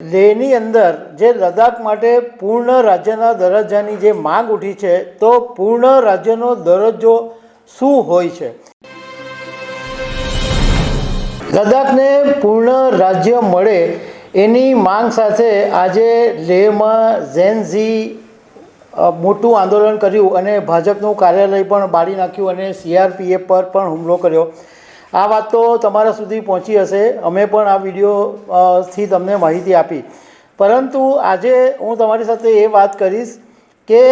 લેહની અંદર જે લદ્દાખ માટે પૂર્ણ રાજ્યના દરજ્જાની જે માંગ ઉઠી છે, તો પૂર્ણ રાજ્યનો દરજ્જો શું હોય છે? લદ્દાખને પૂર્ણ રાજ્ય મળે એની માંગ સાથે આજે લેહમાં ઝેન-ઝી મોટું આંદોલન કર્યું અને ભાજપનું કાર્યાલય પણ બાળી નાખ્યું અને CRPF પર પણ હુમલો કર્યો. આ વાત તો તમારા સુધી પહોંચી હશે. અમે પણ આ વિડીયોથી તમને માહિતી આપી. પરંતુ આજે હું તમારી સાથે એ વાત કરીશ કે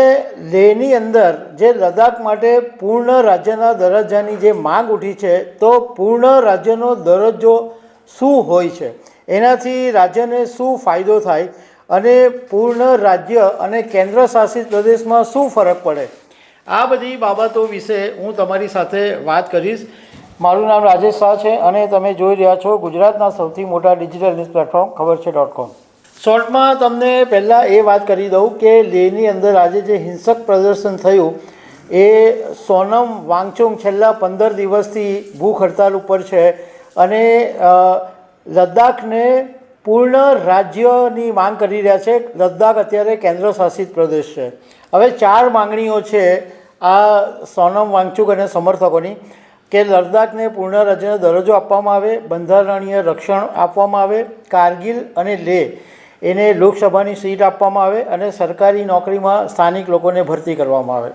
લેહની અંદર જે લદ્દાખ માટે પૂર્ણ રાજ્યના દરજ્જાની જે માંગ ઉઠી છે, તો પૂર્ણ રાજ્યનો દરજ્જો શું હોય છે, એનાથી રાજ્યને શું ફાયદો થાય અને પૂર્ણ રાજ્ય અને કેન્દ્ર શાસિત પ્રદેશમાં શું ફરક પડે, આ બધી બાબતો વિશે હું તમારી સાથે વાત કરીશ. મારું નામ રાજેશ શાહ છે અને તમે જોઈ રહ્યા છો ગુજરાતના સૌથી મોટા ડિજિટલ ન્યૂઝ પ્લેટફોર્મ ખબરછે.com. શોર્ટમાં તમને પહેલાં એ વાત કરી દઉં કે લેહની અંદર આજે જે હિંસક પ્રદર્શન થયું એ સોનમ વાંગચુક છેલ્લા 15 દિવસથી ભૂખ હડતાલ ઉપર છે અને લદ્દાખને પૂર્ણ રાજ્યની માંગ કરી રહ્યા છે. લદ્દાખ અત્યારે કેન્દ્ર શાસિત પ્રદેશ છે. હવે 4 માંગણીઓ છે આ સોનમ વાંગચુક અને સમર્થકોની કે લદ્દાખને પૂર્ણ રાજ્યનો દરજ્જો આપવામાં આવે, બંધારણીય રક્ષણ આપવામાં આવે, કારગિલ અને લેહ એને લોકસભાની સીટ આપવામાં આવે અને સરકારી નોકરીમાં સ્થાનિક લોકોને ભરતી કરવામાં આવે.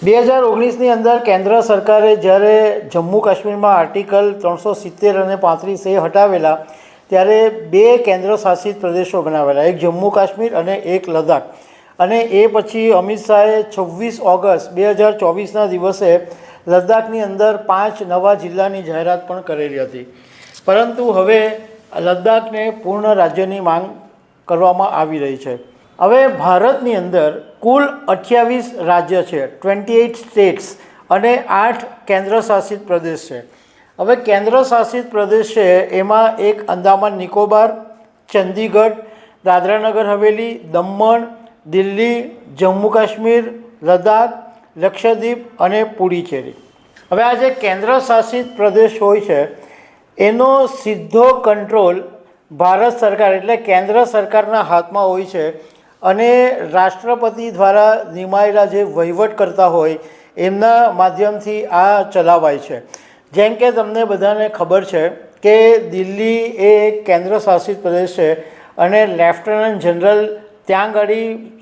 2019ની અંદર કેન્દ્ર સરકારે જ્યારે જમ્મુ કાશ્મીરમાં આર્ટિકલ 370 અને 35 એ હટાવેલા ત્યારે 2 કેન્દ્ર શાસિત પ્રદેશો બનાવેલા, એક જમ્મુ કાશ્મીર અને એક લદ્દાખ. અને એ પછી અમિત શાહે 26 ઓગસ્ટ 2024ના દિવસે લદ્દાખની અંદર 5 નવા જિલ્લાની જાહેરાત પણ કરેલી હતી. પરંતુ હવે લદ્દાખને પૂર્ણ રાજ્યની માંગ કરવામાં આવી રહી છે. હવે ભારતની અંદર કુલ 28 રાજ્ય છે, 28 સ્ટેટ્સ અને 8 કેન્દ્ર શાસિત પ્રદેશ છે. હવે કેન્દ્ર શાસિત પ્રદેશ છે એમાં એક અંદામાન નિકોબાર, ચંદીગઢ, દાદરાનગર હવેલી, દમણ, દિલ્હી, જમ્મુ કાશ્મીર, લદ્દાખ, લક્ષદ્વીપ અને પુડુચેરી. હવે આ જે કેન્દ્ર શાસિત પ્રદેશ હોય છે એનો સીધો કંટ્રોલ ભારત સરકાર એટલે કેન્દ્ર સરકારના હાથમાં હોય છે અને રાષ્ટ્રપતિ દ્વારા નિમાયેલા જે વહીવટકર્તા હોય એમના માધ્યમથી આ ચલાવાય છે. જેમ કે તમને બધાને ખબર છે કે દિલ્હી એ એક કેન્દ્ર શાસિત પ્રદેશ છે અને લેફ્ટનન્ટ જનરલ ત્યાં આગળ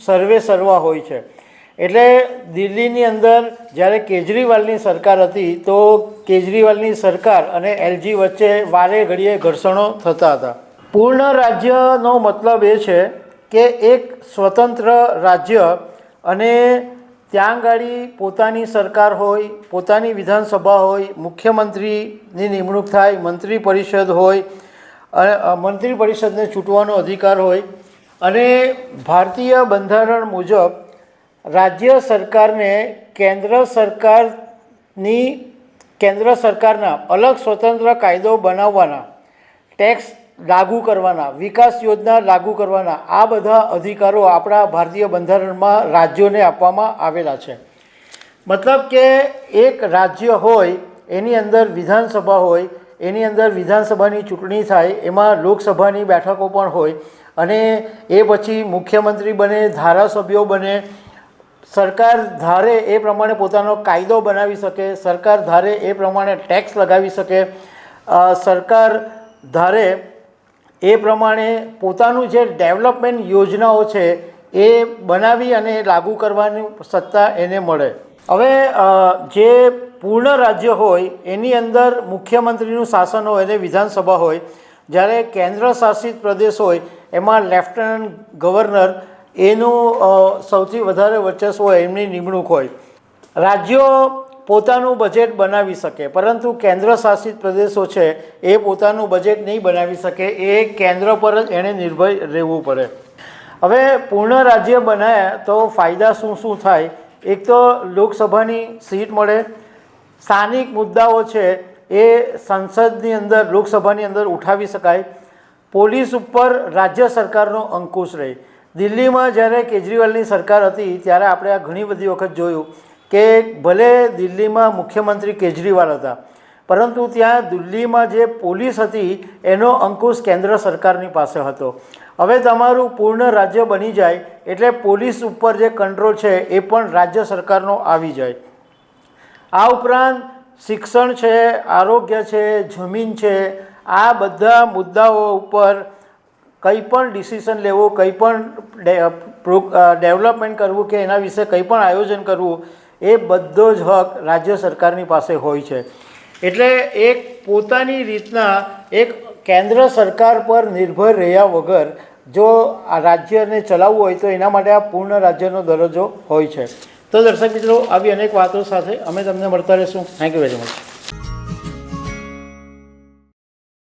સર્વે સર્વા હોય છે. એટલે દિલ્હીની અંદર જ્યારે કેજરીવાલની સરકાર હતી તો કેજરીવાલની સરકાર અને LG વચ્ચે વારે ઘડીએ ઘર્ષણો થતા હતા. પૂર્ણ રાજ્યનો મતલબ એ છે કે એક સ્વતંત્ર રાજ્ય અને ત્યાં આગળ પોતાની સરકાર હોય, પોતાની વિધાનસભા હોય, મુખ્યમંત્રીની નિમણૂક થાય, મંત્રી પરિષદ હોય, મંત્રી પરિષદને ચૂંટવાનો અધિકાર હોય અને ભારતીય બંધારણ મુજબ રાજ્ય સરકારને કેન્દ્ર સરકારના અલગ સ્વતંત્ર કાયદો બનાવવાના, ટેક્સ લાગુ કરવાના, વિકાસ યોજના લાગુ કરવાના આ બધા અધિકારો આપણા ભારતીય બંધારણમાં રાજ્યોને આપવામાં આવેલા છે. મતલબ કે એક રાજ્ય હોય એની અંદર વિધાનસભા હોય, એની અંદર વિધાનસભાની ચૂંટણી થાય, એમાં લોકસભાની બેઠકો પણ હોય અને એ પછી મુખ્યમંત્રી બને, ધારાસભ્યો બને. સરકાર ધારે એ પ્રમાણે પોતાનો કાયદો બનાવી શકે, સરકાર ધારે એ પ્રમાણે ટેક્સ લગાવી શકે, સરકાર ધારે એ પ્રમાણે પોતાનું જે ડેવલપમેન્ટ યોજનાઓ છે એ બનાવી અને લાગુ કરવાની સત્તા એને મળે. હવે જે પૂર્ણ રાજ્ય હોય એની અંદર મુખ્યમંત્રીનું શાસન હોય અને વિધાનસભા હોય, જ્યારે કેન્દ્ર શાસિત પ્રદેશ હોય એમાં લેફ્ટનન્ટ ગવર્નર એનું સૌથી વધારે વર્ચસ્વ હોય, એમની નિમણૂક હોય. રાજ્યો પોતાનું બજેટ બનાવી શકે પરંતુ કેન્દ્ર શાસિત પ્રદેશો છે એ પોતાનું બજેટ નહીં બનાવી શકે, એ કેન્દ્ર પર જ એણે નિર્ભર રહેવું પડે. હવે પૂર્ણ રાજ્ય બનાવ્યા તો ફાયદા શું શું થાય? એક તો લોકસભાની સીટ મળે, સ્થાનિક મુદ્દાઓ છે એ સંસદની અંદર, લોકસભાની અંદર ઉઠાવી શકાય, પોલીસ ઉપર રાજ્ય સરકારનો અંકુશ રહે. દિલ્હીમાં જ્યારે કેજરીવાલની સરકાર હતી ત્યારે આપણે આ ઘણી બધી વખત જોયું કે ભલે દિલ્હીમાં મુખ્યમંત્રી કેજરીવાલ હતા પરંતુ ત્યાં દિલ્હીમાં જે પોલીસ હતી એનો અંકુશ કેન્દ્ર સરકારની પાસે હતો હવે તમારું પૂર્ણ રાજ્ય બની જાય એટલે પોલીસ ઉપર જે કંટ્રોલ છે એ પણ રાજ્ય સરકારનો આવી જાય. આ ઉપરાંત શિક્ષણ છે, આરોગ્ય છે, જમીન છે, આ બધા મુદ્દાઓ ઉપર કંઈ પણ ડિસિઝન લેવું, કંઈ પણ ડેવલપમેન્ટ કરવું કે એના વિશે કંઈ પણ આયોજન કરવું, એ બધો જ હક રાજ્ય સરકારની પાસે હોય છે. એટલે એક પોતાની રીતના એક કેન્દ્ર સરકાર પર નિર્ભર રહ્યા વગર જો આ રાજ્યને ચલાવવું હોય તો એના માટે આ પૂર્ણ રાજ્યનો દરજ્જો હોય છે. તો દર્શક મિત્રો, આવી અનેક વાતો સાથે અમે તમને મળતા રહીશું. Thank you very much.